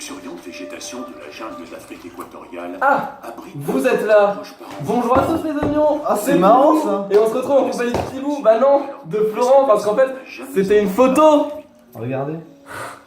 luxuriante végétation de la jungle d'Afrique équatoriale Ah, abrite vous êtes là. proches parents. Bonjour à tous les oignons. Ah, c'est marrant, ça. Et on se retrouve en compagnie de Pibou. Bah non, de Florent, parce qu'en fait, c'était une photo. Regardez.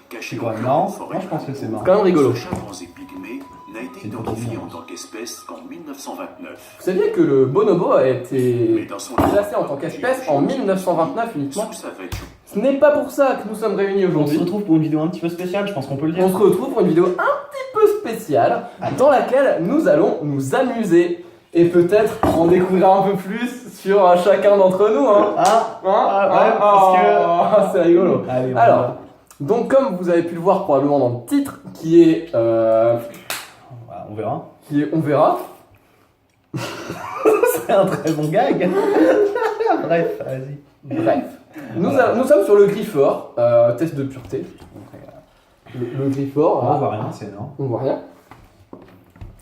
Caché C'est au quand même cœur marrant. d'une forêt Moi, je pense que c'est marrant. C'est quand même rigolo. Ce chimpanzé pygmée n'a été C'est une identifié photo en tant qu'espèce qu'en 1929. Vous saviez que le bonobo a Mais été dans son classé en tant qu'espèce en 1929 uniquement? sous sa vêture. Ce n'est pas pour ça que nous sommes réunis On se aujourd'hui. retrouve pour une vidéo un petit peu spéciale, je pense qu'on peut le dire. On se retrouve pour une vidéo un petit peu spéciale dans laquelle nous allons nous amuser et peut-être en découvrir un peu plus sur chacun d'entre nous. Hein. Parce que... C'est rigolo. Allez, on Alors, va. donc comme vous avez pu le voir probablement dans le titre, qui est Voilà, on verra. on verra. C'est un très bon gag. Bref, vas-y. Bref, nous sommes sur le Griffort, test de pureté. Le Griffort, On voit rien, c'est énorme. on voit rien.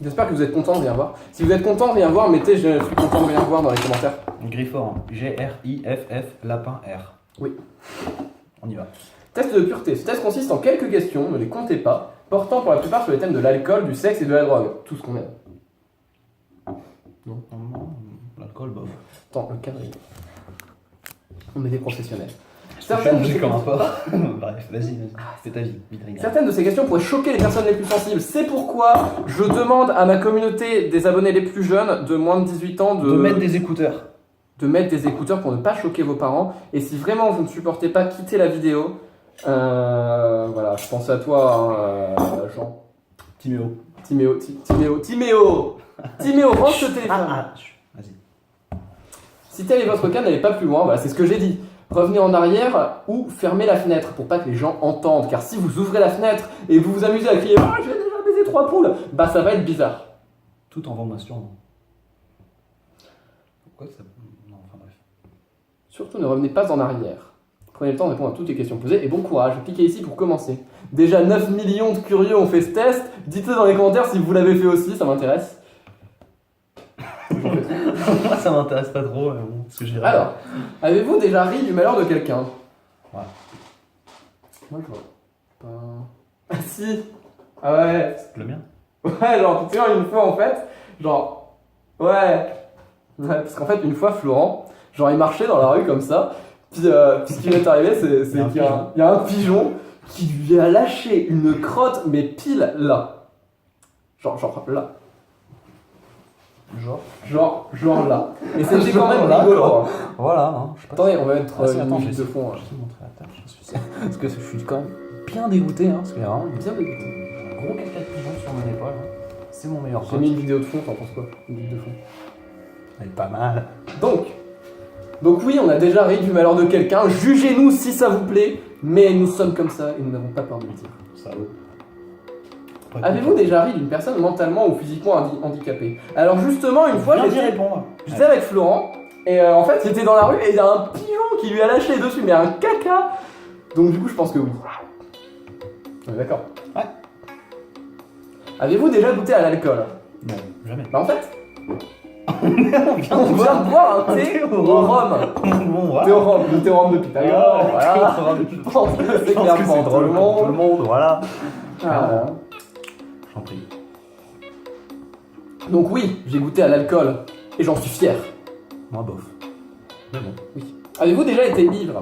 J'espère que vous êtes contents de rien voir. Si vous êtes contents de rien voir, mettez je suis content de rien voir dans les commentaires. Griffort, G-R-I-F-F, lapin R. Oui. On y va. Test de pureté. Ce test consiste en quelques questions, ne les comptez pas, portant pour la plupart sur les thèmes de l'alcool, du sexe et de la drogue. Tout ce qu'on aime. Non, l'alcool, bof. Attends, le cadre est... On est des professionnels. C'est Certaines, comme un porc. Bref, vas-y, c'est ta vie, vite regarde. certaines de ces questions pourraient choquer les personnes les plus sensibles. C'est pourquoi je demande à ma communauté des abonnés les plus jeunes, de moins de 18 ans, De mettre des écouteurs. de mettre des écouteurs pour ne pas choquer vos parents. Et si vraiment vous ne supportez pas, quittez la vidéo. Voilà, je pense à toi, hein, Jean. Timéo. Timéo, range ce téléphone. Vas-y. Si tel est votre cas, n'allez pas plus loin, voilà, c'est ce que j'ai dit. Revenez en arrière ou fermez la fenêtre pour pas que les gens entendent. Car si vous ouvrez la fenêtre et vous vous amusez à crier « Ah, j'ai déjà baisé 3 poules !» bah ça va être bizarre. Tout en formation. Pourquoi ça... Non, enfin bref. Surtout ne revenez pas en arrière. Prenez le temps de répondre à toutes les questions posées et bon courage. Cliquez ici pour commencer. Déjà 9 millions de curieux ont fait ce test. Dites-le dans les commentaires si vous l'avez fait aussi, ça m'intéresse. Moi, ça m'intéresse pas trop, mais bon, ce que je dirais. Alors, avez-vous déjà ri du malheur de quelqu'un? Ouais. Moi je vois pas... Ah si. Ah ouais. Le mien. Ouais, genre, tu sais, une fois en fait, genre, ouais, parce qu'en fait, une fois, Florent, genre, il marchait dans la rue comme ça, puis ce qui m'est arrivé, c'est qu'il y a un pigeon qui lui a lâché une crotte, mais pile là. Genre là. Genre là. Et c'était quand même Là, rigolo. quoi. Hein. Voilà, hein, je sais pas. Attendez, on va mettre Ah, si, une attends, musique je de fond. Je vais te montrer la table, je suis sûr. Parce que je suis quand même bien dégoûté, hein, parce qu'il y a vraiment Bien dégoûté. un gros caca de pigeon sur mon épaule. Hein. C'est mon meilleur J'ai pote. mis une vidéo de fond, t'en penses quoi? Une vidéo de fond. Elle est pas mal. Donc oui, on a déjà ri du malheur de quelqu'un. Jugez-nous si ça vous plaît, mais nous sommes comme ça et nous n'avons pas peur de le dire. Salaud. Avez-vous déjà ri d'une personne mentalement ou physiquement handicapée? Alors justement, une fois, Viens d'y j'étais répondre. avec Florent, et en fait, j'étais dans la rue et il y a un pigeon qui lui a lâché dessus, mais un caca. Donc du coup, je pense que oui. On est d'accord? Ouais. Avez-vous déjà goûté à l'alcool? Non, jamais. Bah en fait, On vient on vient de boire un thé au rhum. Bon, voilà. Thé au rhum, le thé au rhum de Pythagore, voilà. Je pense que c'est clair pour tout le monde. voilà. Ah. J'en prie. Donc oui, j'ai goûté à l'alcool et j'en suis fier. Moi, bof. Mais bon. Oui. Avez-vous déjà été ivre?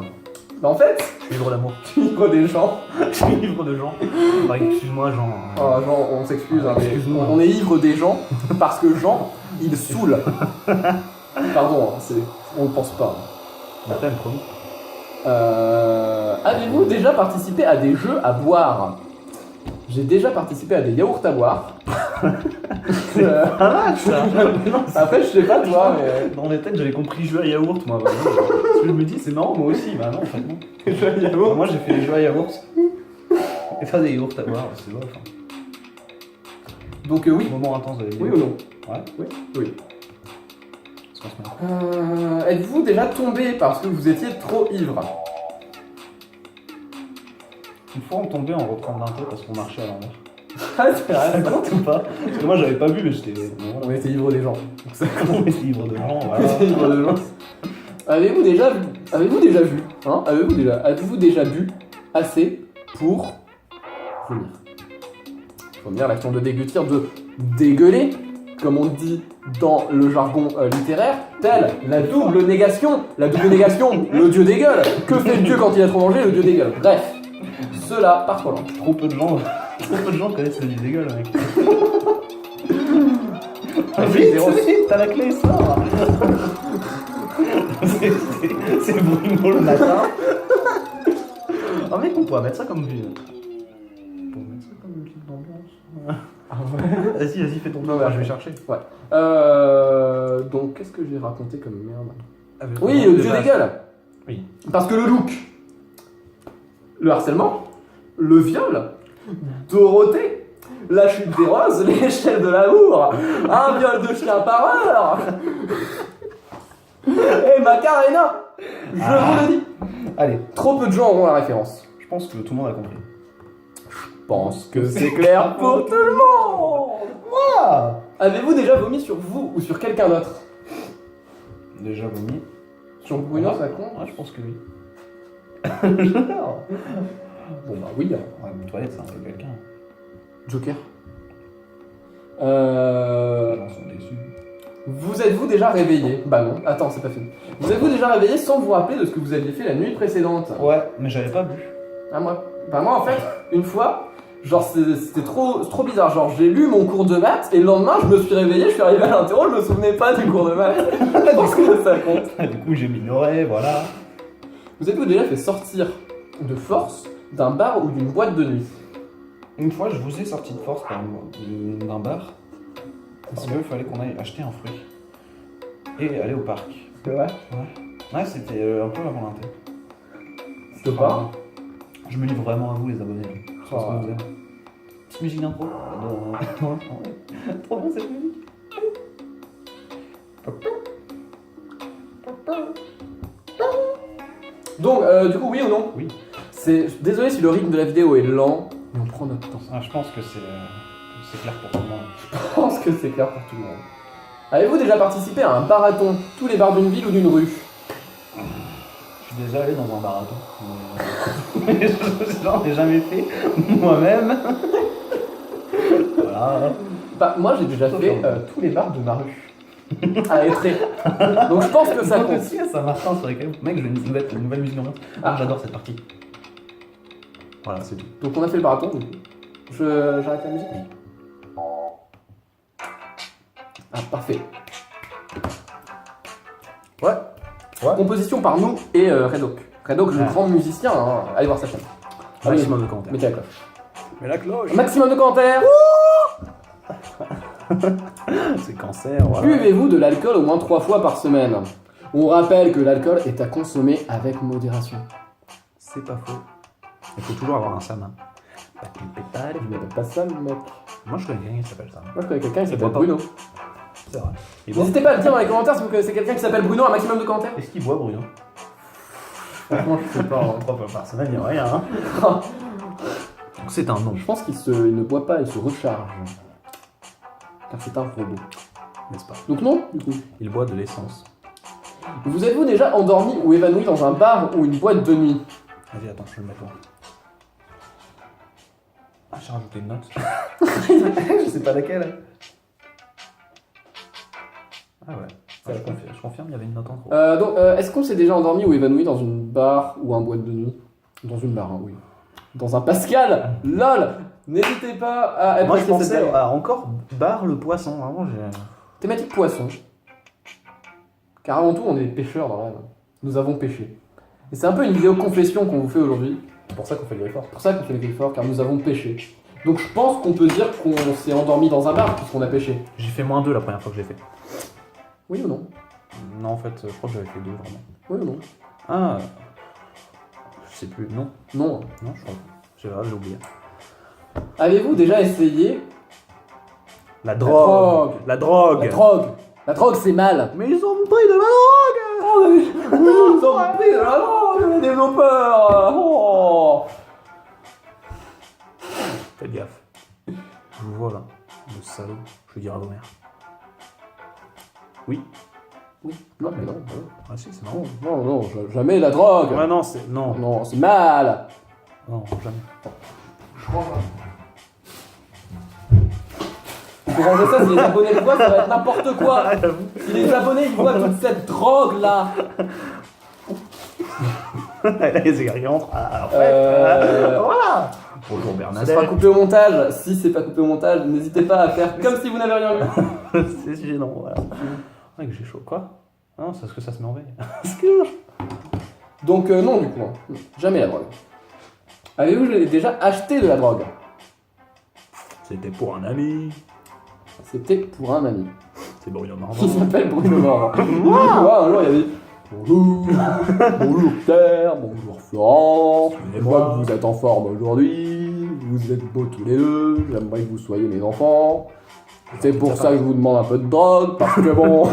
Bah en fait, Je suis ivre d'amour. ivre des gens. Je suis ivre de gens. Bah, excuse-moi, Jean. Ah, Jean, on s'excuse, hein, mais Excuse-nous. on est ivre des gens parce que Jean, il saoule. Pardon, hein, on ne pense pas. Baptême, promis. Avez-vous déjà participé à des jeux à boire? J'ai déjà participé à des yaourts à boire. Pas mal, ça. Après, je sais pas toi, mais... Dans mes têtes, j'avais compris jeu à yaourt, moi. Bah, parce que je me dis, c'est marrant, moi aussi. Bah non, en fait, non. Jeux à yaourt. Moi, j'ai fait des jeux à yaourt. Et faire des yaourts à boire, c'est bof. Hein. Donc oui. Moment intense de la vidéo. Oui ou non? Ouais. Oui. Ça se met. Êtes-vous déjà tombé parce que vous étiez trop ivre? Une fois, on tombait en reprenant d'un thé parce qu'on marchait à l'envers. Ah, c'est Ça vrai. compte ou pas? Parce que moi, j'avais pas vu, mais j'étais. Bon, On était ivre des gens. Donc ça on était ivre de gens, On voilà. était ivre des gens. Avez-vous déjà vu? Hein? Avez-vous déjà bu assez pour vomir? Première, l'action de déglutir, de dégueuler, comme on dit dans le jargon littéraire, telle la double négation. La double négation, le dieu dégueule. Que fait le dieu quand il a trop mangé? Le dieu dégueule. Bref, cela par Roland. Trop peu de gens connaissent le dégueule, mec. Vite, t'as la clé, sors. C'est Bruno le matin. Oh mec, on pourrait mettre ça comme vue. On pourrait mettre ça comme une petite ambiance. Ah ouais. Vas-y, fais ton Non, tour, mais je vais chercher. Ouais. Donc, qu'est-ce que j'ai raconté comme merde? Avec Oui, le dieu dégueule. Oui. Parce que le look, le harcèlement, le viol, Dorothée, la chute des roses, l'échelle de l'amour, un viol de chien par heure, et Macarena, je vous le dis. Allez, Trop peu de gens auront la référence. je pense que tout le monde a compris. Je pense que c'est clair pour tout le monde. Moi Avez-vous déjà vomi sur vous ou sur quelqu'un d'autre? Déjà vomi. Sur Bruno, ça compte? Ouais, je pense que oui. Bon bah oui. Ouais, une toilette, c'est un peu quelqu'un. Joker. Les gens sont déçus. Vous êtes-vous déjà réveillé? Bah non, attends, c'est pas fini. Vous êtes-vous déjà réveillé sans vous rappeler de ce que vous aviez fait la nuit précédente? Ouais, mais j'avais pas bu. Ah moi? Bah moi en fait, une fois, genre c'était trop bizarre, genre j'ai lu mon cours de maths et le lendemain je me suis réveillé, je suis arrivé à l'interro, je me souvenais pas du cours de maths. Je pense que ça compte. Du coup, j'ai minoré, voilà. Vous êtes-vous déjà fait sortir de force d'un bar ou d'une boîte de nuit? Une fois, je vous ai sorti de force d'un bar. Parce qu'il fallait qu'on aille acheter un fruit. Et aller au parc. C'est vrai? Ouais, c'était un peu la volonté. C'est pas? Je me livre vraiment à vous, les abonnés. Je pense Oh. que vous aimez. Petite musique d'intro. Trop bien cette musique. Donc du coup oui ou non? Oui. Désolé si le rythme de la vidéo est lent, mais on prend notre temps. Ah, je pense que c'est clair pour tout le monde. Je pense que c'est clair pour tout le monde. Avez-vous déjà participé à un marathon, tous les bars d'une ville ou d'une rue? Je suis déjà allé dans un marathon. Mais j'en ai jamais fait moi-même. Voilà. Bah moi j'ai déjà fait tous les bars de ma rue. À Étré. Donc je pense que ça compte. aussi à Saint-Martin sur lesquels. Mec, je veux une nouvelle musique d'ambiance. Ah, j'adore cette partie. Voilà, c'est tout. Donc on a fait le marathon du coup. J'arrête la musique? Ah parfait. Ouais. Composition par nous et Redok. Redok, le Ah. grand musicien, hein. Allez voir sa chaîne. Maximum de commentaires. Mettez la cloche. Mais la cloche. Maximum de commentaires. C'est cancer, voilà. Buvez-vous de l'alcool au moins 3 fois par semaine? On rappelle que l'alcool est à consommer avec modération. C'est pas faux. Il faut toujours avoir un Sam. Hein. Je m'appelle pas ça, mec. Moi, je connais quelqu'un qui s'appelle Sam. Moi je connais quelqu'un qui Il s'appelle boit pas. Bruno. C'est vrai. Il boit. N'hésitez pas à le dire dans les commentaires si vous connaissez quelqu'un qui s'appelle Bruno, un maximum de commentaires. Est-ce qu'il boit, Bruno? Franchement, je sais pas. Hein. 3 fois par semaine, il n'y a rien. Hein. Donc c'est un nom. Je pense qu'il il ne boit pas, il se recharge. Car c'est un robot. N'est-ce pas? Donc non, du coup. Il boit de l'essence. Vous êtes-vous déjà endormi ou évanoui dans un bar ou une boîte de nuit? Vas-y, attends, je vais le mettre là. Ah, j'ai rajouté une note. Je sais pas laquelle. Ah ouais. Ah, je confirme, il y avait une note en trop. Donc, est-ce qu'on s'est déjà endormi ou évanoui dans une bar ou un boîte de nuit? Dans une bar, hein, oui. Dans un Pascal? LOL! N'hésitez pas à être Moi, je cette pensais blague. à encore bar le poisson. Vraiment, j'ai. Thématique poisson. Car avant tout, on est des pêcheurs dans la vie. Nous avons pêché. Et c'est un peu une vidéo confession qu'on vous fait aujourd'hui. C'est pour ça qu'on fait le effort. C'est pour ça qu'on fait les efforts, car nous avons pêché. Donc je pense qu'on peut dire qu'on s'est endormi dans un bar puisqu'on a pêché. J'ai fait -2 la première fois que j'ai fait. Oui ou non? Non, en fait, je crois que j'avais fait 2 vraiment. Oui ou non? Ah. Je sais plus. Non. Non. Non, je crois. J'ai oublié. Avez-vous déjà essayé La drogue. La drogue. la drogue? La drogue c'est mal. Mais ils ont pris de la drogue. Oh, ils ont pris de la drogue, les développeurs. Oh. Faites gaffe. Je vous vois là. Le salaud. Je vais dire à vos mères. Oui. Oui. Non, mais non. Ah si, c'est marrant. Non, non, jamais la drogue. Ouais, non, c'est. Non. Non, c'est mal. Non, jamais. Je crois pas. faut ranger ça, si les abonnés le voient, ça va être n'importe quoi. Si les abonnés ils voient toute cette drogue là. Les égards qui rentrent. Ah, en fait, voilà. Bonjour Ça Bernadette. sera coupé au montage. Si c'est pas coupé au montage, n'hésitez pas à faire comme si vous n'avez rien vu. C'est gênant, voilà. Ouais, que j'ai chaud. Quoi? Ah non, c'est parce que ça se met en veille. Donc non du coup, hein. Jamais la drogue. Avez-vous déjà acheté de la drogue? C'était pour un ami. C'était pour un ami. C'est Bruno Qui Normand. s'appelle Bruno Mort. Un jour il y avait bonjour, bonjour Terre, bonjour Florent. Je vois que vous êtes en forme aujourd'hui. Vous êtes beaux tous les deux. J'aimerais que vous soyez mes enfants. C'est pour ça que je vous demande un peu de drogue, parce que bon,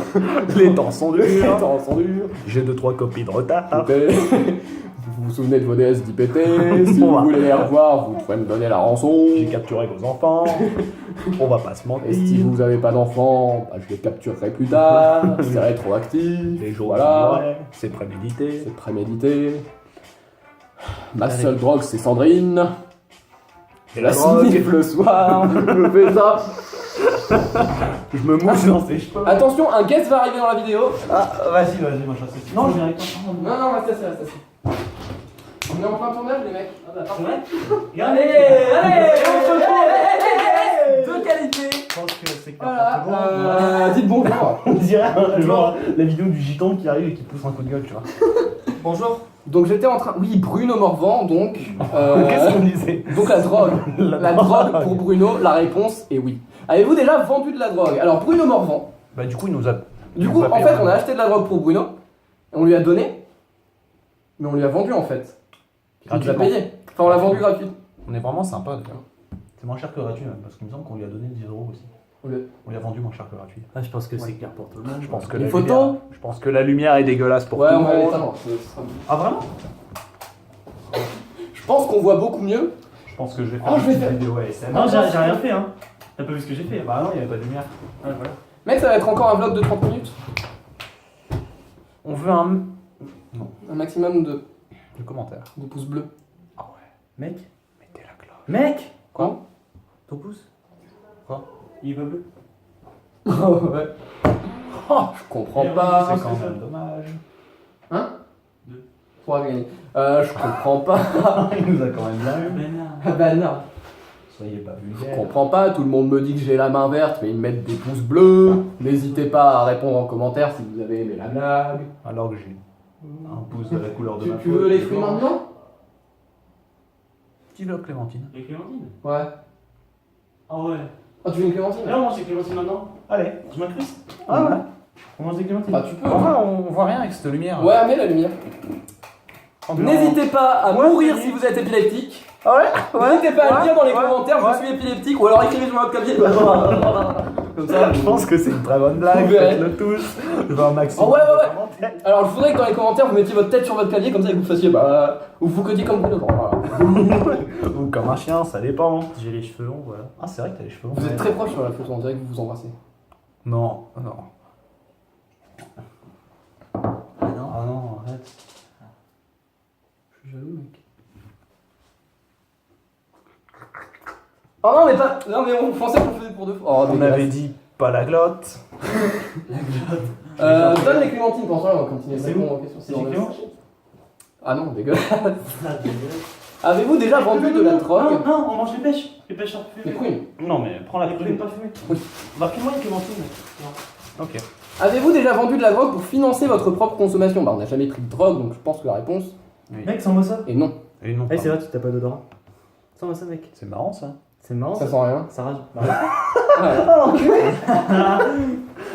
Les temps sont les durs. temps sont durs. J'ai 2-3 copies de retard. Vous vous souvenez de vos déesses d'IPT, si vous voulez les revoir, vous pouvez me donner la rançon. J'ai capturé vos enfants. On va pas se mentir. Et si vous n'avez pas d'enfants, bah, je les capturerai plus tard, c'est rétroactif, Les jours voilà, c'est prémédité. c'est prémédité. Ma seule drogue c'est Sandrine. Et La la drogue. sniffe le soir, je me fais ça. Je me mouche dans ses cheveux. Attention, un guest va arriver dans la vidéo. Ah, vas-y, moi je sais. Non, je viens avec toi. Non, reste assis, reste assis. On est en plein tournage les mecs. Regardez. De qualité. Je pense que c'est Voilà, dites bonjour. On dirait genre la vidéo du gitan qui arrive et qui pousse un coup de gueule, tu vois. Bonjour. Donc j'étais en train... Oui, Bruno Morvan, donc... Qu'est-ce qu'on disait? Donc la drogue. La drogue pour Bruno, la réponse est oui. Avez-vous déjà vendu de la drogue? Alors Bruno Morvan, Bah du coup il nous a... du coup en fait on a acheté de la drogue pour Bruno, et on lui a donné, mais on lui a vendu en fait. On nous a payé. Enfin on l'a vendu gratuit. On est vraiment sympa d'ailleurs. C'est moins cher que gratuit même, parce qu'il me semble qu'on lui a donné 10 € aussi. On lui a vendu moins cher que gratuit. Ah, je pense que c'est clair pour tout le monde. Je pense que Les la photos lumière, je pense que la lumière est dégueulasse pour Ouais, tout on le va monde. l'éteindre. Ah vraiment? Je pense qu'on voit beaucoup mieux. Je pense que je vais Oh, je vais une faire- vidéo ASMR. Non, j'ai rien fait, hein. T'as pas vu ce que j'ai fait? Bah non, il n'y avait pas de lumière. Ah, voilà. Mec, ça va être encore un vlog de 30 minutes. On veut un... Un maximum de commentaire. pouces bleus. Ah ouais. Mec? Mettez la cloche. Mec! Quoi? Ton pouce? Quoi? Il est pas bleu? Ouais. Oh, je comprends pas. C'est quand même dommage. Hein? Deux. 3 gagnés. Je comprends pas. Il nous a quand même bien eu. Ben non. Ah bah non. Soyez pas Je vulgaires. comprends pas, tout le monde me dit que j'ai la main verte, mais ils me mettent des pouces bleus. N'hésitez pas à répondre en commentaire si vous avez aimé la blague. Alors que j'ai un pouce de la couleur de ma Tu peau. veux les fruits maintenant? Petit bloc Clémentine. Et Clémentine? Ouais. Ah ouais. Ah, tu veux une clémentine? Alors, on mange des Clémentines maintenant? Allez. Je m'incruste? Ah ouais. On mange des Clémentines? Bah, tu peux. Enfin, on voit rien avec cette lumière. Ouais, mets la lumière. N'hésitez pas à mourir si vous êtes épileptique. Ah ouais. N'hésitez pas à le dire dans les ouais, commentaires, ouais. je suis épileptique, ou alors écrivez sur votre clavier. Comme ça. Je pense que c'est une très bonne blague. Vous verrez. Faites-le tous. Je veux un maximum. Oh, ouais, ouais, ouais. de commentaires. Alors, je voudrais que dans les commentaires, vous mettiez votre tête sur votre clavier, comme ça, et que vous fassiez, bah, ou vous codiez comme Bruno. Voilà. Ou comme un chien, ça dépend. J'ai les cheveux longs, voilà. Ah, c'est vrai que t'as les cheveux longs. Vous êtes très proche sur la photo, on dirait que vous vous embrassez. Non, non. Ah non? Ah non, arrête. Je suis jaloux, mec. Oh non, mais pas. Non, mais on pensait qu'on faisait pour deux fois. Oh, On dégueulasse. avait dit pas la glotte. Donne les clémentines, pour ça, on va continuer. C'est répondre où aux questions. C'est dans chez le- Clément? Ah non, dégueulasse. Ah, dégueulasse. Avez-vous déjà vendu de la drogue? Non, non, on mange les pêches. Les pêches Les parfumées. prunes. Non, mais prends la Les prune. prunes parfumées. Oui. Bah, fais-moi une Clémentine. Ok. Avez-vous déjà vendu de la drogue pour financer votre propre consommation? Bah, on n'a jamais pris de drogue, donc je pense que la réponse Mec, sens-moi ça. est non. Et non. Eh, c'est vrai, tu t'as pas d'odorat. Sens-moi ça, mec. C'est marrant ça. C'est marrant. Ça sent rien. Ça rage. Bah,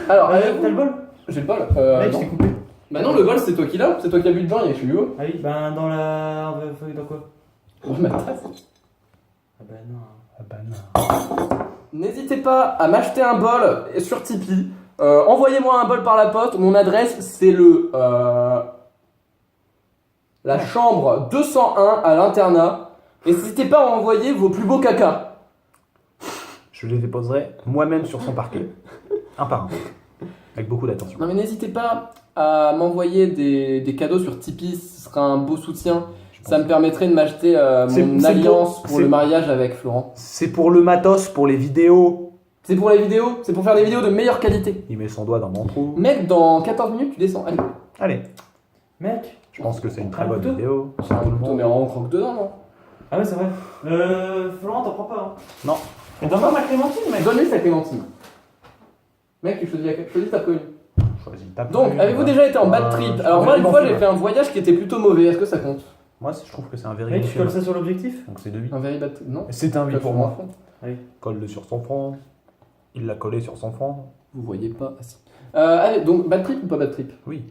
Alors, t'as avez-vous... le bol? J'ai le bol. Mec, je Non. t'ai coupé. Bah non, le bol c'est toi qui l'as, c'est toi qui as bu dedans, il est chez Hugo. Ah oui, ben dans la. Dans quoi? Dans ma tasse. Ah bah non. Ah bah non. N'hésitez pas à m'acheter un bol sur Tipeee. Envoyez-moi un bol par la poste. Mon adresse c'est le la chambre 201 à l'internat. Et n'hésitez pas à envoyer vos plus beaux caca. Je les déposerai moi-même sur son parquet. Un par un. Avec beaucoup d'attention. Non mais n'hésitez pas à m'envoyer des cadeaux sur Tipeee, ce sera un beau soutien. Ça me permettrait de m'acheter C'est- mon c'est alliance pour- pour c'est- le mariage avec Florent. C'est pour le matos, pour les vidéos. C'est pour les vidéos, c'est pour faire des vidéos de meilleure qualité. Il met son doigt dans mon trou. Mec, dans 14 minutes, tu descends. Allez, Allez, Mec. je pense que c'est une très Un bonne couteau vidéo. c'est un couteau, mais on croque dedans, non? Ah ouais, c'est vrai. Florent, t'en prends pas, hein. Non. Mais t'en prends ma clémentine, mec. Donne-lui sa clémentine. Mec, tu choisis ta prévenue. Choisis ta Donc, prévenue, avez-vous voilà. déjà été en bad trip? je Alors, moi, préfère une fois, les j'ai fait un voyage qui était plutôt mauvais. Est-ce que ça compte? Moi, je trouve que c'est un very Mec, good tu colles film. ça sur l'objectif. Donc c'est 2 8. Un very bad trip? Non. C'est un 8 pour moi. Oui. Colle-le sur son front. Il l'a collé sur son front. Vous voyez pas. Ah, si. Allez, donc, bad trip ou pas bad trip? Oui.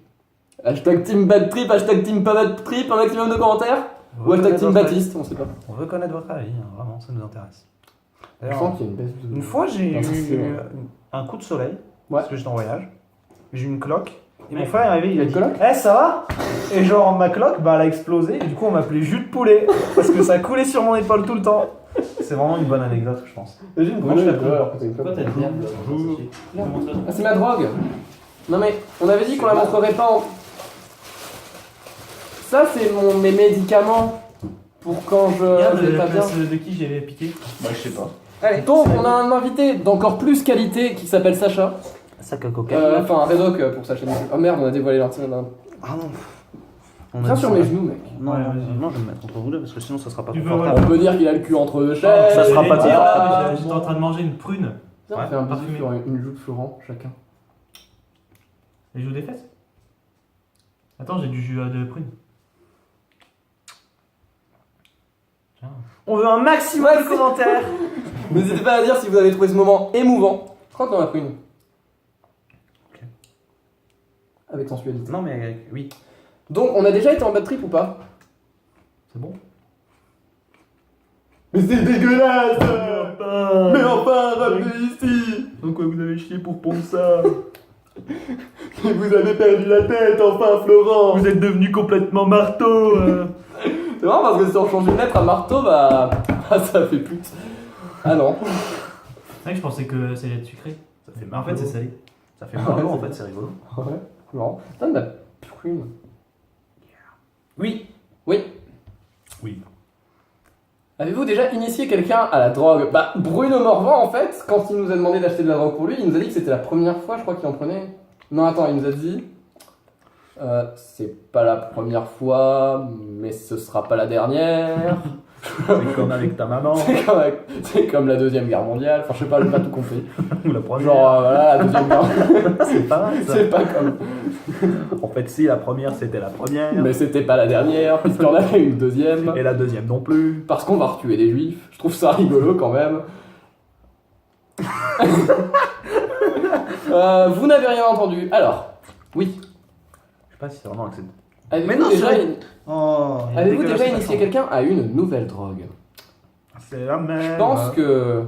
Hashtag team bad trip, hashtag team pas bad trip, un maximum de commentaires? Ou hashtag team Baptiste, on sait pas. On veut connaître votre avis, hein, vraiment, ça nous intéresse. Je D'ailleurs, sens qu'il y a une baisse de... une fois, j'ai Ah, ça, c'est eu vrai. un coup de soleil, Ouais. parce que j'étais en voyage. J'ai eu une cloque. Et mon Ouais. frère est arrivé, il a Une dit cloque Eh, ça va? Et genre, ma cloque, bah, elle a explosé. Et du coup, on m'appelait jus de poulet. Parce que ça coulait sur mon épaule tout le temps. C'est vraiment une bonne anecdote, je pense. Imagine, Moi, je la Bruno, alors que t'as une Pourquoi clope. t'as le diable Bonjour. Ah, c'est ma drogue. Non mais, on avait dit qu'on la montrerait pas en... Ça, c'est mes médicaments pour quand je vais pas bien. de qui j'ai piqué? Bah, je sais pas. Allez, donc, on a un invité d'encore plus qualité qui s'appelle Sacha. Sac à coca. Enfin, un Redoc pour sa chaîne. Oh merde, on a dévoilé l'intérêt d'un... Ah non. On Tiens sur mes genoux, mec. Non, Ouais, non, vas-y. non, je vais me mettre entre vous deux parce que sinon ça sera pas Tu veux, confortable. On peut dire qu'il a le cul entre deux ça chaises. sera pas J'allais dire. mais j'étais en train de manger une prune. Tiens, on Ouais, fait un bisou parfumé. sur une joue de Florent, chacun. Les joues des fesses. Attends, j'ai du jus de prune. Tiens. On veut un maximum de commentaires. N'hésitez pas à dire si vous avez trouvé ce moment émouvant. Croque dans la prune. Ok. Avec sensualité. Non, mais oui. Donc, on a déjà été en bad trip ou pas? C'est bon? Mais c'est dégueulasse! Mais enfin, revenez ici! Donc, quoi, vous avez chié pour pondre ça? Mais vous avez perdu la tête, enfin, Florent! êtes devenu complètement marteau. C'est marrant parce que si on change une lettre à marteau, bah ça fait pute. Ah non. C'est vrai que je pensais que c'est lettre sucrée. Ça fait Mais en fait, c'est salé. Ça fait marrant, en fait, c'est rigolo. Ouais, marrant. Putain, de la prune. Oui. Oui. Oui. Avez-vous déjà initié quelqu'un à la drogue? Bah, Bruno Morvan, en fait, quand il nous a demandé d'acheter de la drogue pour lui, il nous a dit que c'était la première fois, je crois, qu'il en prenait. Non, attends, il nous a dit... c'est pas la première fois, mais ce sera pas la dernière. C'est comme avec ta maman. C'est comme la Deuxième Guerre mondiale. Enfin, je sais pas, j'ai pas tout compris. Ou la première. Genre, voilà, la Deuxième Guerre... c'est pas mal ça. C'est pas comme... En fait, si, la première c'était la première. Mais c'était pas la dernière, puisqu'il y en avait une deuxième. Et la deuxième non plus. Parce qu'on va retuer des juifs. Je trouve ça rigolo quand même. Vous n'avez rien entendu. Alors, oui. Je sais pas si c'est vraiment accepté. Avez-vous Mais non, déjà, c'est avez-vous dégueulasse, déjà c'est initié vachement. quelqu'un à une nouvelle drogue? C'est la même. Je pense que...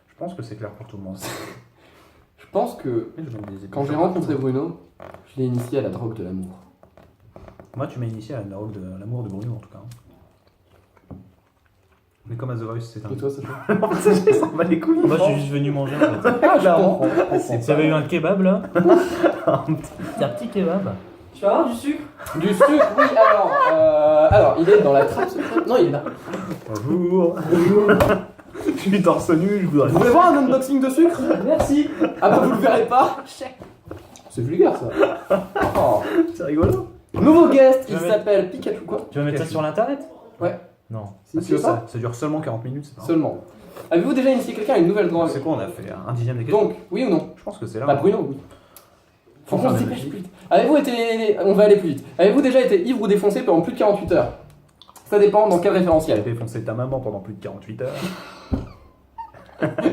Je pense que c'est clair pour tout le monde. Je pense que Mais je donne des quand j'ai épaules. rencontré Bruno, je l'ai initié à la drogue de l'amour. Moi, tu m'as initié à la drogue de l'amour de Bruno en tout cas. Mais comme à The Voice, c'est un. Et toi, Sacha? Ça s'en bat les couilles. Moi, je suis juste venu manger en fait. Ah, je Clairement. comprends. S'il y avait eu un kebab là. C'est un petit kebab. Tu vas avoir du sucre? Du sucre, oui, alors, il est dans la trappe secrète. Non, il est là. Bonjour. Je suis torse nu, je voudrais. Vous voulez voir un unboxing de sucre? Merci. Ah bah, vous le verrez pas. C'est vulgaire, ça. Oh. C'est rigolo. Nouveau guest, il Je vais s'appelle Pikachu, quoi? Tu vas mettre ça sur l'internet? Ouais. Non. Si, Ah, tu veux pas? ça dure seulement 40 minutes, c'est pas grave. Seulement. Avez-vous déjà initié quelqu'un à une nouvelle drogue? C'est quoi, on a fait un dixième des questions? Donc, oui ou non? Je pense que c'est là. Bah, Bruno, oui. Faut qu'on se Enfin, dépêche plus vite. Avez-vous été... On va aller plus vite. Avez-vous déjà été ivre ou défoncé pendant plus de 48 heures? Ça dépend dans quel J'ai référentiel. défoncé ta maman pendant plus de 48 heures.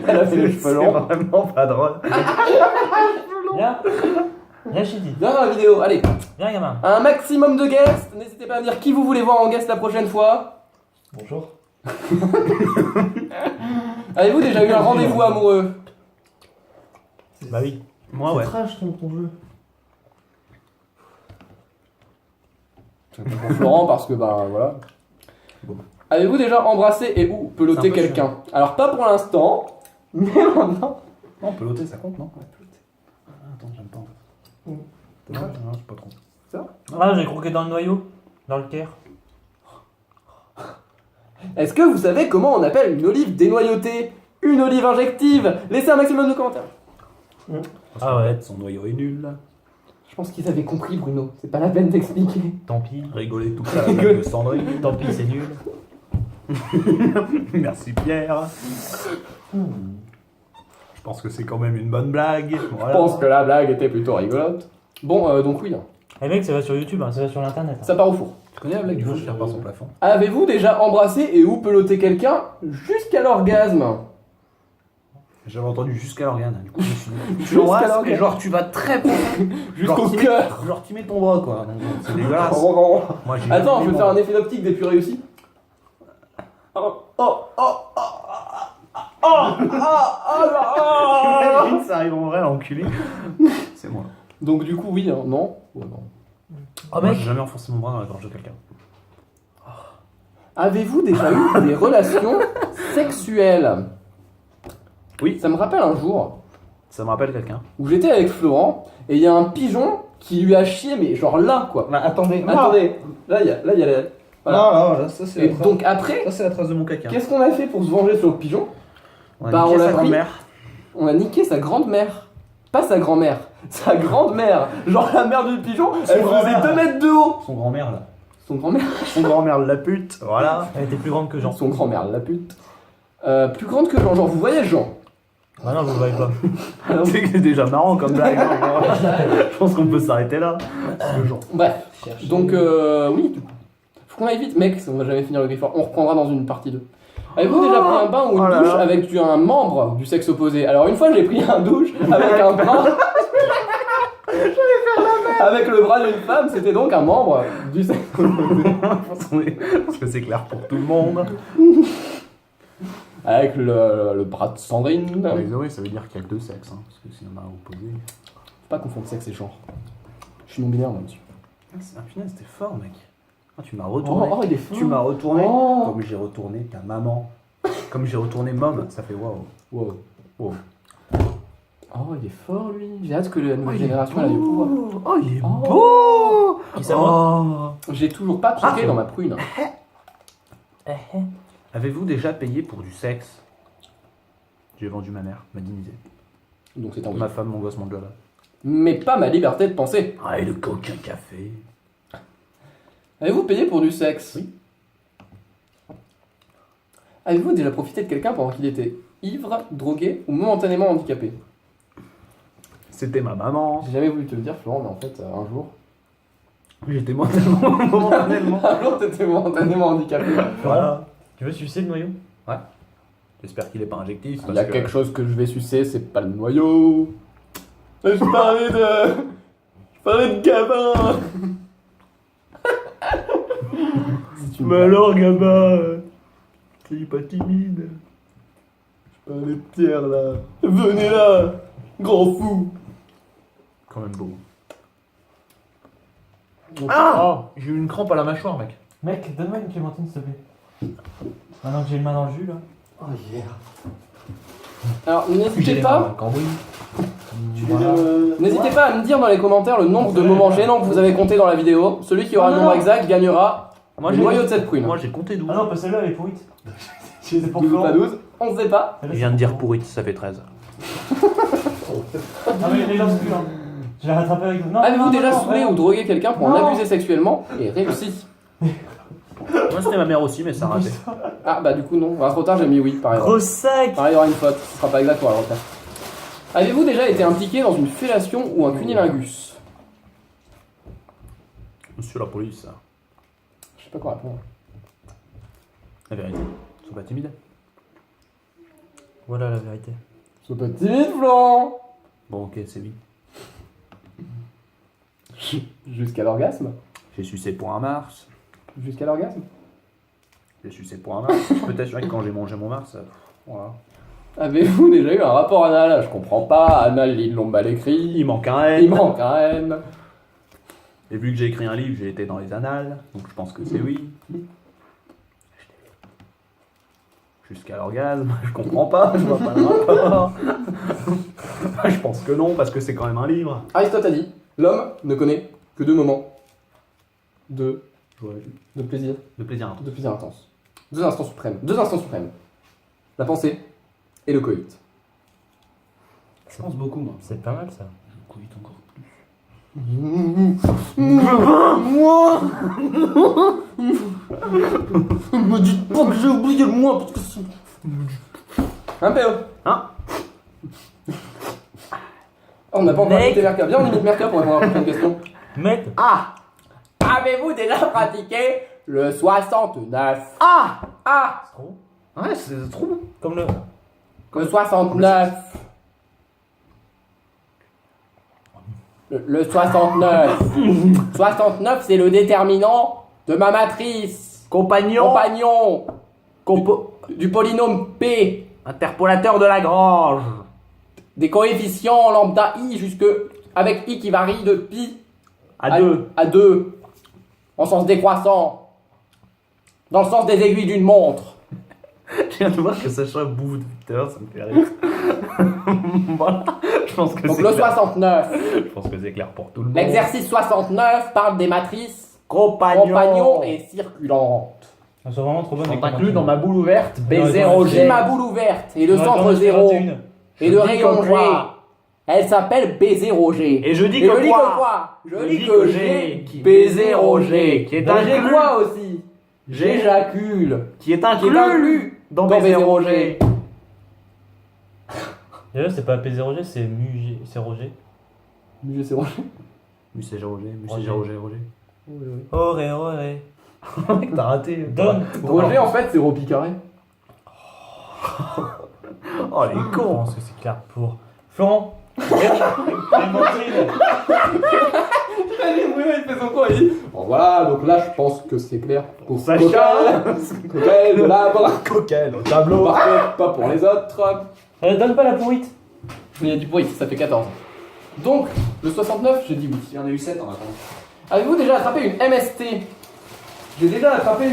Elle a fait les cheveux C'est longs. vraiment pas drôle. Viens. Viens, Chidi. Viens dans la vidéo, allez. Viens, gamin. Un maximum de guests. N'hésitez pas à me dire qui vous voulez voir en guest la prochaine fois. Bonjour. Avez-vous déjà eu un rendez-vous amoureux? Bah oui. Moi, ouais. Trash ton jeu. C'est pour Florent parce que, bah, voilà. Bon. Avez-vous déjà embrassé et ou C'est peloté un peu quelqu'un? Alors, pas pour l'instant, mais maintenant. Non, peloter, ça compte, non? Ouais, peloté. Attends, j'aime pas. Mm. Non, non, je sais pas trop. Ah, j'ai croqué dans le noyau. Dans le Caire. Est-ce que vous savez comment on appelle une olive dénoyautée? une olive injective. Laissez un maximum de commentaires. Ah ouais. Son noyau est nul. Je pense qu'ils avaient compris, Bruno. C'est pas la peine d'expliquer. Tant pis. Rigoler tout ça, la blague de Sandrine. Tant pis, c'est nul. Merci Pierre. Je pense que c'est quand même une bonne blague. Je Voilà. pense que la blague était plutôt rigolote. Bon, donc oui, hein. Eh mec, ça va sur YouTube, hein, ça va sur l'internet. Ça part au four. Tu connais la blague du fou qui repart son plafond? Avez-vous déjà embrassé et ou peloté quelqu'un jusqu'à l'orgasme? J'avais entendu jusqu'à l'organe. Du coup, je me suis dit, tu Jusqu'à l'embrasses, l'organe. mais genre tu vas très profond. Jusqu'au Genre, tu mets- cœur. Genre tu mets ton bras quoi. Donc, c'est dégueulasse. Moi, j'ai Attends, je jamais vais mis faire mon- un effet d'optique des plus réussis. Imagine, ça arrive en vrai, l'enculé. C'est moi. Donc du coup, oui, hein, non. Ouais, non. Oh Moi, mec, j'ai jamais enfoncé mon bras dans la gorge de quelqu'un. Avez-vous déjà eu des relations sexuelles? Oui. Ça me rappelle un jour Ça me rappelle quelqu'un. où j'étais avec Florent et il y a un pigeon qui lui a chié, mais genre là quoi. Bah, attendez. Attendez, là il y a la... Voilà. Non, là, ça c'est Et donc après, ça c'est la trace de mon caca. qu'est-ce qu'on a fait pour se venger sur le pigeon? On a Bah, niqué on l'a sa pris. grand-mère. On a niqué sa grande-mère. Pas sa grand-mère, sa grande-mère. Genre la mère du pigeon, elle faisait grand-mère. 2 mètres de haut. Son grand-mère là. Son grand-mère. Son grand-mère la pute. Voilà. elle était plus grande que Jean. Son grand-mère, la pute. Plus grande que Jean. Genre, vous voyez Jean? Ah non, vous le voyez pas. C'est déjà marrant comme blague. Hein, je pense qu'on peut s'arrêter là. Le genre. Bref. Donc, oui, du coup. Faut qu'on aille vite, mec, on va jamais finir le Grifford. On reprendra dans une partie 2. Avez-vous déjà pris un bain ou une Oh là douche là. avec un membre du sexe opposé? Alors, une fois, j'ai pris un douche avec un bras. Avec le bras d'une femme, c'était donc un membre du sexe opposé. Parce que c'est clair pour tout le monde. Avec le bras de Sandrine. Faut Oui, ça veut dire qu'il y a deux sexes. Hein, parce que s'il y en a un opposé. pas confondre sexe et genre. Je suis non-binaire, moi, monsieur. Ah, punaise, c'était fort, mec. Ah, tu m'as retourné. Oh, il est fort. Tu m'as retourné Oh. comme j'ai retourné ta maman. Comme j'ai retourné mom, ça fait waouh. Wow. Wow. Oh, il est fort, lui. J'ai hâte que la nouvelle génération elle aille au pouvoir. Oh, il est Oh. beau. Qui ça, moi Oh. J'ai toujours pas piqué Ah. dans ma prune. Avez-vous déjà payé pour du sexe? J'ai vendu ma mère, ma dignité. Donc c'est un oui. Ma femme, mon gosse, mon job. Mais pas ma liberté de penser. Ah, et le coquin café. Avez-vous payé pour du sexe? Oui. Avez-vous déjà profité de quelqu'un pendant qu'il était ivre, drogué ou momentanément handicapé? C'était ma maman. J'ai jamais voulu te le dire, Florent, mais en fait, un jour. J'étais momentanément. Un jour, t'étais momentanément handicapé. Voilà. Tu veux sucer le noyau? J'espère qu'il est pas injectif. Il y a quelque chose que je vais sucer, c'est pas le noyau. Je parlais de. Je parlais de Gabin. C'est une Mais blague. alors, gamin, t'es pas timide. Je parlais de Pierre là. Venez là, grand fou. Quand même beau. Oh J'ai eu une crampe à la mâchoire, mec. mec, donne-moi une clémentine s'il te plaît. Maintenant que j'ai une main dans le jus là. Oh yeah. Alors n'hésitez pas. Cambouis. N'hésitez pas à me dire dans les commentaires le nombre de moments gênants que vous avez compté dans la vidéo. Celui qui aura le nombre exact gagnera Moi, le j'ai noyau de cette prune. Moi, j'ai compté 12. Ah non, pas celle-là, elle est pourrite. Je les ai pour 12 ou Florent. pas 12, on ne sait pas. Celle-là, Il vient de c'est dire pour pourrite, ça fait 13. Ah mais les gens se puent, hein. Je l'ai rattrapé avec... Non, Avez-vous non, déjà non, saoulé non. ou drogué quelqu'un pour en Non. abuser sexuellement et réussi? Moi, c'était ma mère aussi, mais ça a raté. Ah bah du coup non, bah, trop tard j'ai mis oui par erreur. Gros sac. Pareil, il y aura une faute, ce sera pas exact pour la refaire. Avez-vous déjà été impliqué dans une fellation ou un cunilingus? Monsieur la police, Je sais pas quoi répondre. la vérité. Sois pas timide. Voilà la vérité. Sois pas timide, Florent. Bon, ok, c'est oui. Jusqu'à l'orgasme? J'ai sucé pour un Mars. Jusqu'à l'orgasme? J'ai sucé pour un Mars. Je peux t'assurer que quand j'ai mangé mon Mars, voilà. Avez-vous déjà eu un rapport anal? Je comprends pas, anal ils l'ont mal écrit. Il manque un Il N. manque un N. Et vu que j'ai écrit un livre, j'ai été dans les annales. Donc je pense que c'est oui. Jusqu'à l'orgasme, je comprends pas, je vois pas le rapport. Je pense que non, parce que c'est quand même un livre. Aristote a dit, l'homme ne connaît que deux moments de plaisir, De plaisir intense. de plaisir intense. Deux instants suprêmes. La pensée et le coït. Je pense beaucoup, moi. C'est pas mal ça. Je coïte encore plus. Moi me dites pas que j'ai oublié le moi parce que c'est... Un PO. Hein? Oh, on n'a pas encore Mec. invité Merca. Viens, on imite Merca pour répondre à la prochaine question. Mec, Ah! Avez-vous déjà pratiqué le 69? Ah! Ah! c'est trop. Ouais, c'est trop bon. Comme le. Le 69. Le 69. 69, c'est le déterminant de ma matrice. Compagnon. Compagnon du polynôme P. Interpolateur de Lagrange. Des coefficients lambda i jusque avec i qui varie de pi À 2. à 2 en sens décroissant. Dans le sens des aiguilles d'une montre. Je viens de voir que Sacha bouffe de Victor, ça me fait rire. Voilà. Je pense que Donc c'est le clair. 69. Je pense que c'est clair pour tout le monde. L'exercice 69 parle des matrices Compagnon. et circulantes. Elles sont vraiment trop bonnes. Sont inclus dans ma boule ouverte, Non, baiser attends, Roger. J'ai ma boule ouverte et le centre 0 et le rayon G. Elle s'appelle baiser Roger. Et je dis Et que je dis quoi que quoi? Je dis que j'ai qui baiser Roger. qui est Mais j'ai inclus. quoi aussi? J'ai- J'éjacule. Qui est Qui inclus, est inclus dans dans baiser baiser Roger. D'ailleurs, c'est pas PZ c'est Mu, c'est Roger. Mais c'est Roger. Musée Roger, Roger. Roger. Oré, oré. Mec, t'as raté. Donne. Roger en fait c'est Ropi Carré. Oh, les Je cons. pense que c'est clair pour Florent. Clémentine. Allez, Bruno il fait son cours, il dit bon voilà, donc là je pense que c'est clair pour Sacha. Coquel de la bras. Coquel au tableau. Par contre, pas pour les autres. Donne pas la pourrite. Il y a du bruit, ça fait 14. Donc, le 69, j'ai dit oui. Il y en a eu 7 en attendant. Avez-vous déjà attrapé une MST? J'ai déjà attrapé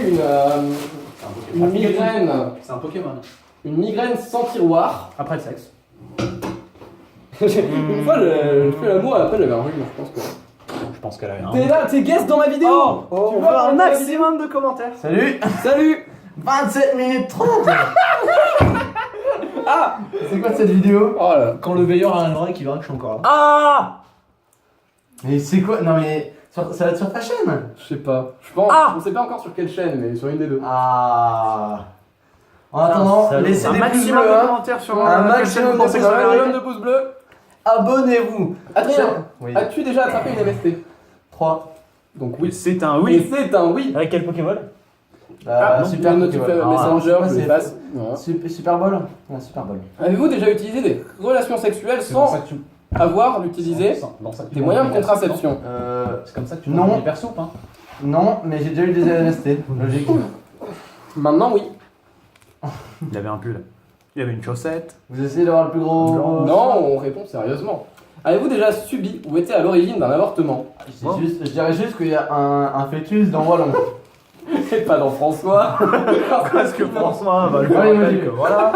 une migraine. C'est un Pokémon. Une migraine sans tiroir. Après le sexe. Une fois, je fais l'amour et après j'avais un rhume, je pense que. Je pense qu'elle avait un. T'es là, t'es guest dans ma vidéo! Oh, Tu on vois, veut un dans ma maximum de commentaires. Salut. Salut! 27 minutes 30. Ah! C'est quoi cette vidéo? Oh là! Quand le veilleur arrivera qui verra que je suis encore là. Ah. Mais c'est quoi? Non mais ça va être sur ta chaîne. Je sais pas. Je pense. Ah! On sait pas encore sur quelle chaîne, mais sur une des deux. Ah. En attendant, Salaud. laissez Un des pouces maximum bleus, de hein. commentaires sur Un quelle chaîne maximum vous de pensez que pouces ça va bleus. être. Un de pouces bleus. Abonnez-vous. Adrien, Oui. as-tu déjà attrapé une MST? 3. Donc oui. C'est un Et oui. c'est un oui. Avec quel Pokémon? Ah, Super non, tu fais Pokémon. Messenger, Ah, je c'est- le passe. Voilà. Super Bowl. Ouais, Super Bowl. Avez-vous déjà utilisé des relations sexuelles C'est comme sans ça que tu. avoir utilisé dans ça que tu des vends moyens de l'univers soupe, contraception? non C'est comme ça que tu Non. vends l'univers soupe, hein. Non, mais j'ai déjà eu des LST, logique. Maintenant, oui. Il avait un pull. Il avait une chaussette. Vous essayez d'avoir le plus gros. Non, on répond sérieusement. Avez-vous déjà subi ou été à l'origine d'un avortement? Je dirais juste qu'il y a un fœtus dans Wallon. Et pas dans François. Parce que François va lui Allez, rappeler vas-y. que voilà.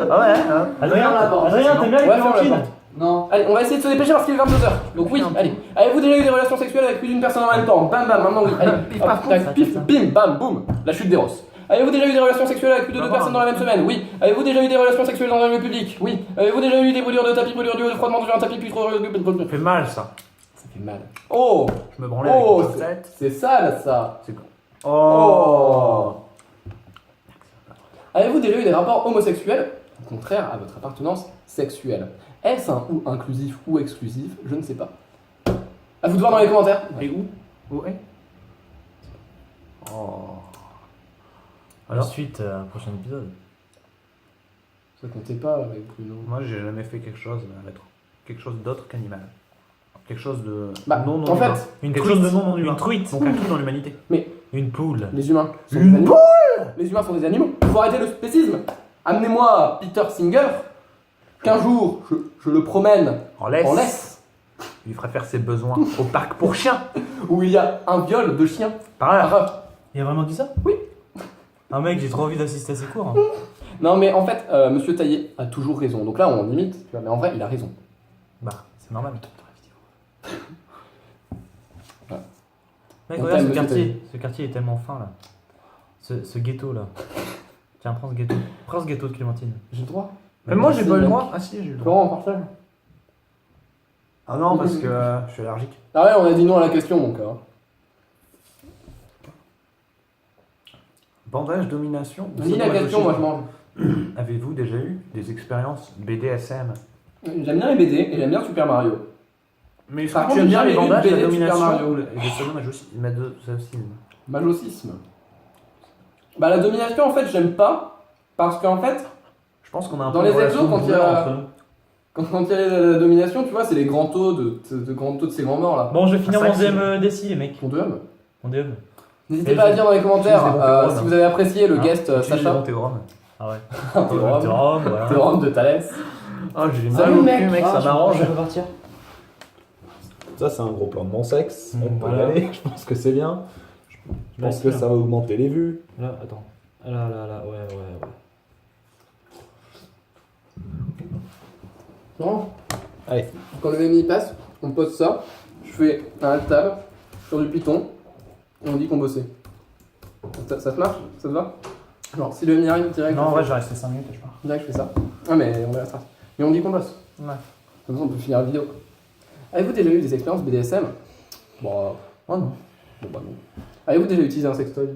Ah ouais, hein. Adrien, Ferme la porte, Adrien, t'aimes bien les Ouais, ferme la Clémentines? porte. Non. Allez, on va essayer de se dépêcher parce qu'il est 22h. Donc oui, allez. Avez-vous déjà eu des relations sexuelles avec plus d'une personne en même temps? Bam bam, maintenant oui. Allez, pif paf, tac, pif, bim, bam, boum. La chute des Rosses. Avez-vous déjà eu des relations sexuelles avec plus de 2 personnes dans la même semaine? Oui. Avez-vous déjà eu des relations sexuelles dans un lieu public? Oui. Avez-vous déjà eu des brûlures de tapis, brûlures d'eau, de froidement sur un tapis, puis trop... Ça fait mal ça. Ça fait mal. Oh! Je me branlais Oh! avec une chaussette. C'est sale ça! Oh. Avez-vous déjà eu des rapports homosexuels, au contraire à votre appartenance sexuelle? Est-ce un ou inclusif ou exclusif? Je ne sais pas. À vous de voir dans les commentaires. Et où? Où est? Oh. Alors, Ensuite, prochain épisode. Ça comptait pas avec Bruno. moi j'ai jamais fait quelque chose d'autre qu'animal. Quelque chose de Bah, non en humain. fait, Une Quelque truite. chose de non humain. Une truite. Donc inclus dans l'humanité. Une poule. les humains sont Une des animaux. Les humains sont des animaux. Faut arrêter le spécisme. Amenez-moi Peter Singer, qu'un jour je le promène En laisse. en laisse, Il lui ferait faire ses besoins au parc pour chiens. où il y a un viol de chien Par heure. par heure. Il a vraiment dit ça? Oui. Ah mec, j'ai trop envie d'assister à ses cours. Hein. Non mais en fait, Monsieur Taillé a toujours raison. Donc là on limite, tu vois, mais en vrai il a raison. Bah, c'est normal. Voilà. Mec, On regarde t'aime, ce monsieur quartier. Ce quartier est tellement fin là. Ce ghetto là. Tiens, prends ce ghetto. Prends ce ghetto de Clémentine. J'ai le droit. Mais moi, j'ai Si, pas eu le mec. droit. Ah si, j'ai eu le droit. Florent, on partage. Ah non, parce que je suis allergique. Ah ouais, on a dit non à la question, donc. Bandage, domination. ou Dis la question, moi je mange. Avez-vous déjà eu des expériences BDSM? J'aime bien les BD et j'aime bien Super Mario. Mais Par tu contre, aimes j'ai bien jamais les eu de bandages, BD la de Super domination Mario. ou les sadomasochisme? Majocisme. Bah la domination en fait j'aime pas parce qu'en fait Je pense qu'on a un Dans peu les une relation exos, quand de il y a- douleur entre nous. quand il y a la domination tu vois c'est les grands taux de grands taux de ces grands morts là. Bon, je vais finir Ah, mon ça, c'est- deuxième déci, les mecs. Ton deuxième. Mon deuxième. N'hésitez Et pas à je- dire dans les commentaires utilise les bons si théorèmes. vous avez apprécié le Hein, guest utilise les Sacha. bons théorèmes. Ah ouais. Théorème. Théorème, voilà. Théorème de Thalès. Ah, j'ai Salut, mal au mec. cul, mec, Ah, ça m'arrange. Je peux partir. Ça, c'est un gros plan de mon sexe. On peut y Voilà. aller. Je pense que c'est bien. Je pense que ça va augmenter les vues. Là, attends. Là, ouais. Non. Allez. Quand le MMI passe, on pose ça, je fais un alt tab sur du Python et on dit qu'on bossait. Ça te marche? Ça te va? Genre si le MMI arrive direct, Non, en on vrai, fait- j'ai resté 5 minutes, je pense. direct je fais ça. Ah mais on verra ça. Mais on dit qu'on bosse. Ouais. Comme ça on peut finir la vidéo. Avez-vous déjà eu des expériences BDSM? Bon, Oh non. bon bah non. Avez-vous déjà utilisé un sextoy?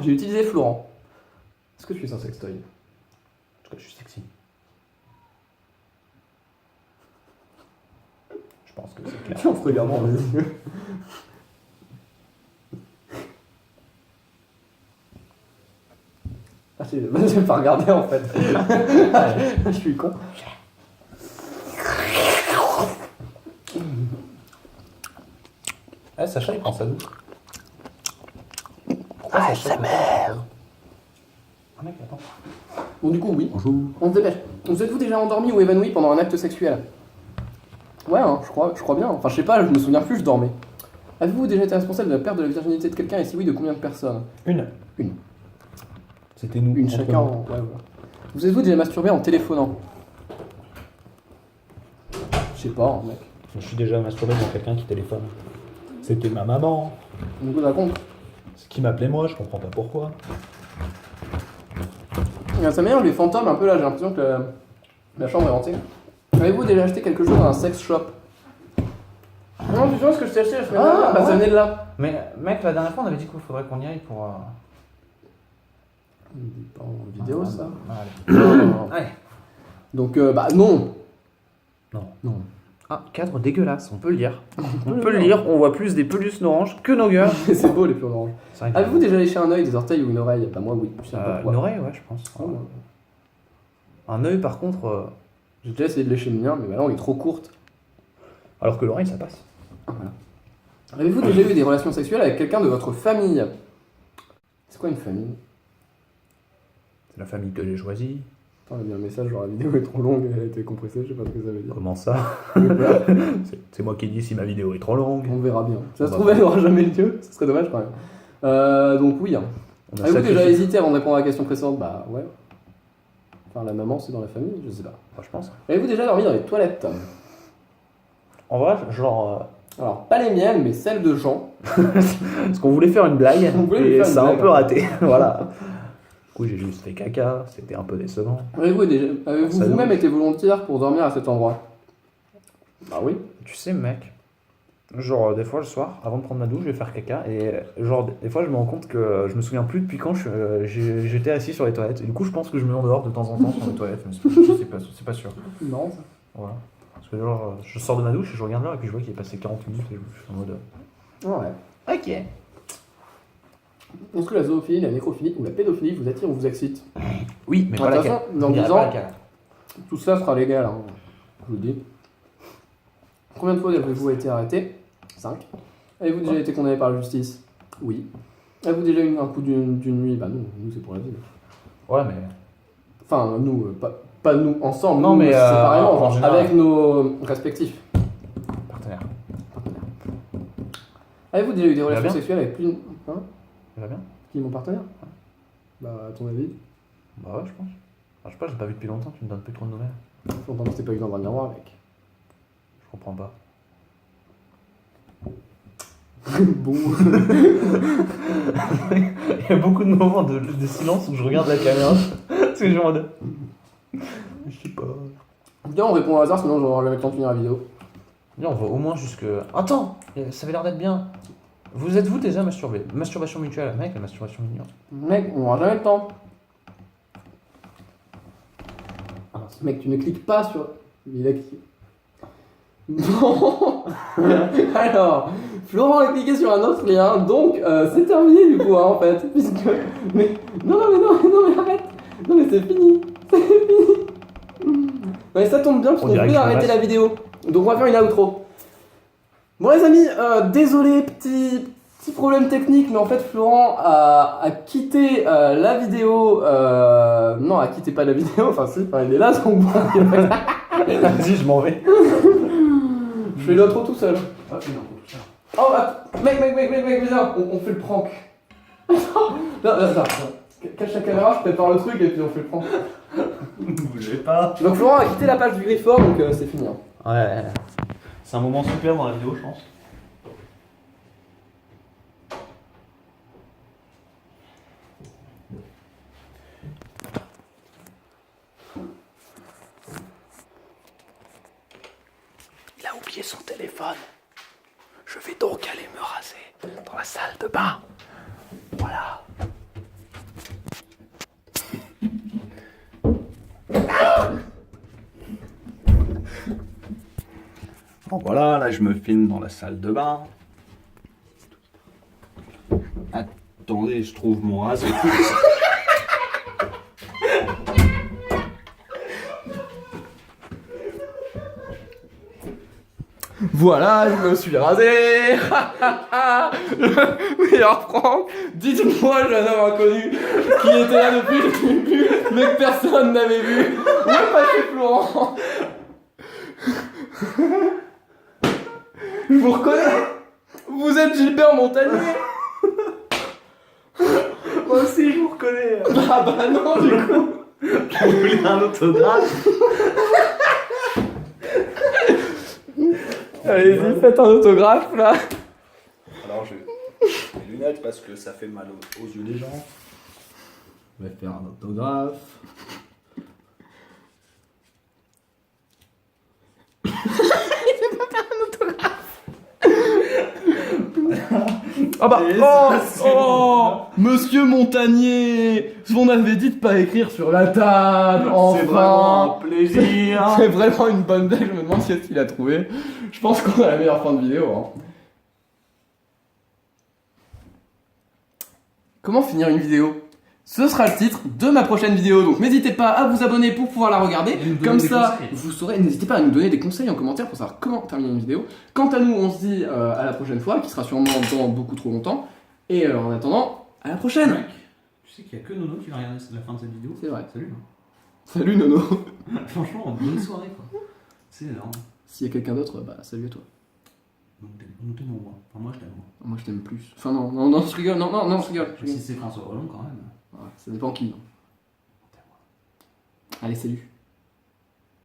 J'ai utilisé Florent. Est-ce que tu es un sextoy? En tout cas, je suis sexy. Je pense que c'est clair. On se regarde dans les yeux. Ah, j'ai pas regardé en fait. Je suis con. Eh, Sacha, il prend ça d'où? Ah, SMR. Ah, mec, attends. Bon, du coup, oui. Bonjour. On se dépêche. Vous êtes-vous déjà endormi ou évanoui pendant un acte sexuel? Ouais, hein, je crois bien. Enfin, je sais pas, je me souviens plus, je dormais. Avez-vous déjà été responsable de la perte de la virginité de quelqu'un et si oui, de combien de personnes? Une. Une. C'était nous. Une entre chacun nous. en... Ouais, voilà. Vous êtes-vous déjà masturbé en téléphonant? Je sais pas, hein, mec. Je me suis déjà masturbé devant quelqu'un qui téléphone. C'était ma maman. Du coup, raconte. Ce qui m'appelait moi, je comprends pas pourquoi. Ça m'énerve les fantômes un peu là, j'ai l'impression que la chambre est hantée. Avez-vous déjà acheté quelque chose dans un sex shop? Non, tu vois ce que je t'ai acheté la semaine dernière? Bah, ça ouais. venait de là. Mais, mec, la dernière fois, on avait dit qu'il faudrait qu'on y aille pour. Pas en vidéo ça. Allez. Allez. Donc, bah non. Non. Non. Ah, cadre dégueulasse, on peut le lire. On peut le lire, on voit plus des pelusses oranges que nos gueules. C'est beau les plus oranges. C'est vrai que- Avez-vous déjà léché un œil, des orteils ou une oreille? Bah moi oui, je sais pas Une pourquoi. oreille, ouais, je pense. Ah, ouais. Un œil, par contre. J'ai déjà essayé de lécher le mien, mais ma langue est trop courte. Alors que l'oreille, ça passe. Avez-vous déjà eu des relations sexuelles avec quelqu'un de votre famille? C'est quoi une famille? C'est la famille que j'ai choisie. Attends, il y a un message, genre la vidéo est trop longue, elle a été compressée, je sais pas ce que ça veut dire. Comment ça? Voilà. C'est moi qui dis si ma vidéo est trop longue. On verra bien. Ça se On trouve, va elle n'aura jamais lieu, ce serait dommage quand même. Donc oui. Hein. On a Avez-vous déjà sacrifié. hésité avant de répondre à la question précédente? Bah ouais. Enfin, la maman, c'est dans la famille, je sais pas. Enfin, je pense. Avez-vous déjà dormi dans les toilettes? En vrai, genre. Alors, pas les miennes, mais celles de Jean. Parce qu'on voulait faire une blague On voulait et faire une ça a un blague, peu hein. raté. Voilà. Du coup, j'ai juste fait caca, c'était un peu décevant. Avez-vous Ça vous-même douche. été volontaire pour dormir à cet endroit? Bah oui. Tu sais, mec, genre, des fois le soir, avant de prendre ma douche, je vais faire caca et genre, des fois, je me rends compte que je me souviens plus depuis quand j'étais assis sur les toilettes. Et du coup, je pense que je me mets en dehors de temps en temps sur les toilettes, mais c'est pas sûr. Non, ça. Voilà. Parce que genre, je sors de ma douche et je regarde l'heure et puis je vois qu'il est passé 40 minutes et je suis en mode. Ouais. Ok. Est-ce que la zoophilie, la nécrophilie ou la pédophilie vous attire ou vous excite? Oui, mais De pas toute laquelle. façon, dans Je dirais 10 pas ans, laquelle. tout ça sera légal, hein. Je vous le dis. Combien de fois avez-vous été arrêté? 5. Avez-vous déjà été condamné par la justice? Oui. Avez-vous déjà eu un coup d'une nuit? Bah non, nous c'est pour la vie. Ouais, mais. Enfin, nous, pas nous ensemble, Non, nous, mais, séparément, en genre, général. avec nos respectifs. Partenaire. Avez-vous déjà eu des va relations bien sexuelles avec plus de... Hein? Ça va bien? Qui est mon partenaire? Bah, à ton avis? Bah ouais, je pense. Enfin, je sais pas, j'ai pas vu depuis longtemps, tu me donnes plus trop de nouvelles. Longtemps que c'était pas eu dans un miroir, mec. Je comprends pas. Bon. Il y a beaucoup de moments de silence où je regarde la caméra. Parce que je suis en mode. Je sais pas. Viens, on répond au hasard, sinon j'aurai jamais le temps de finir la vidéo. Là, on va au moins jusque. Attends, ça avait l'air d'être bien. Vous êtes-vous déjà masturbé? Masturbation mutuelle, mec, la masturbation mignonne. Mec, on aura jamais le temps. Mec, tu ne cliques pas sur. Il a cliqué. Bon. Alors, Florent a cliqué sur un autre lien, donc c'est terminé du coup, hein, en fait. Puisque. Mais. Non, mais arrête. Non, mais c'est fini. C'est fini. Ouais, ça tombe bien parce On qu'on dirait voulait que je me arrêter lasse. la vidéo. Donc on va faire une outro. Bon les amis, désolé, petit problème technique, mais en fait Florent a quitté la vidéo. Non, a quitté pas la vidéo, enfin si, enfin, il est là, donc bon. Vas-y, je m'en vais. Je fais l'outro tout seul. Ah, non, tout ça. Oh, mec, viens, on fait le prank. Attends. Cache la caméra, je prépare le truc et puis on fait le prank. Ne bougez pas. Donc Florent a quitté la page du Grifford, donc c'est fini. Hein. Ouais. C'est un moment super dans la vidéo, je pense. Il a oublié son téléphone. Je vais donc aller me raser dans la salle de bain. Voilà. Bon voilà, là je me filme dans la salle de bain. Attendez, je trouve mon rasoir. Voilà, je me suis rasé. Le meilleur prank. Dites-moi, jeune homme inconnu, qui était là depuis le début, mais que personne n'avait vu. Où est passé Florent? Je vous reconnais. Vous êtes Gilbert Montagnier. Moi aussi, je vous reconnais. Ah bah non, du coup. Vous voulez un autographe? Allez-y, faites un autographe là. Alors j'ai les lunettes parce que ça fait mal aux yeux des gens. Je vais faire un autographe. Ah bah, oh, Monsieur Montagnier, on avait dit de pas écrire sur la table, C'est vraiment un enfin. plaisir. C'est vraiment une bonne blague, je me demande si est-ce qu'il a trouvé. Je pense qu'on a la meilleure fin de vidéo. Hein. Comment finir une vidéo? Ce sera le titre de ma prochaine vidéo, donc n'hésitez pas à vous abonner pour pouvoir la regarder. Et nous donner Comme des ça, conseils. vous saurez. N'hésitez pas à nous donner des conseils en commentaire pour savoir comment terminer une vidéo. Quant à nous, on se dit à la prochaine fois, qui sera sûrement dans beaucoup trop longtemps. Et en attendant, à la prochaine. Mec, tu sais qu'il n'y a que Nono qui va regarder la fin de cette vidéo. C'est vrai. Salut. hein. Salut Nono. Franchement, bonne soirée quoi. C'est énorme. S'il y a quelqu'un d'autre, bah salut à toi. Nous t'aimons moi. Enfin, moi je t'aime. moi. Moi je t'aime plus. Enfin non, je rigole, non, je rigole. Si c'est François Hollande quand même. Ouais, ça dépend qui. Allez, salut.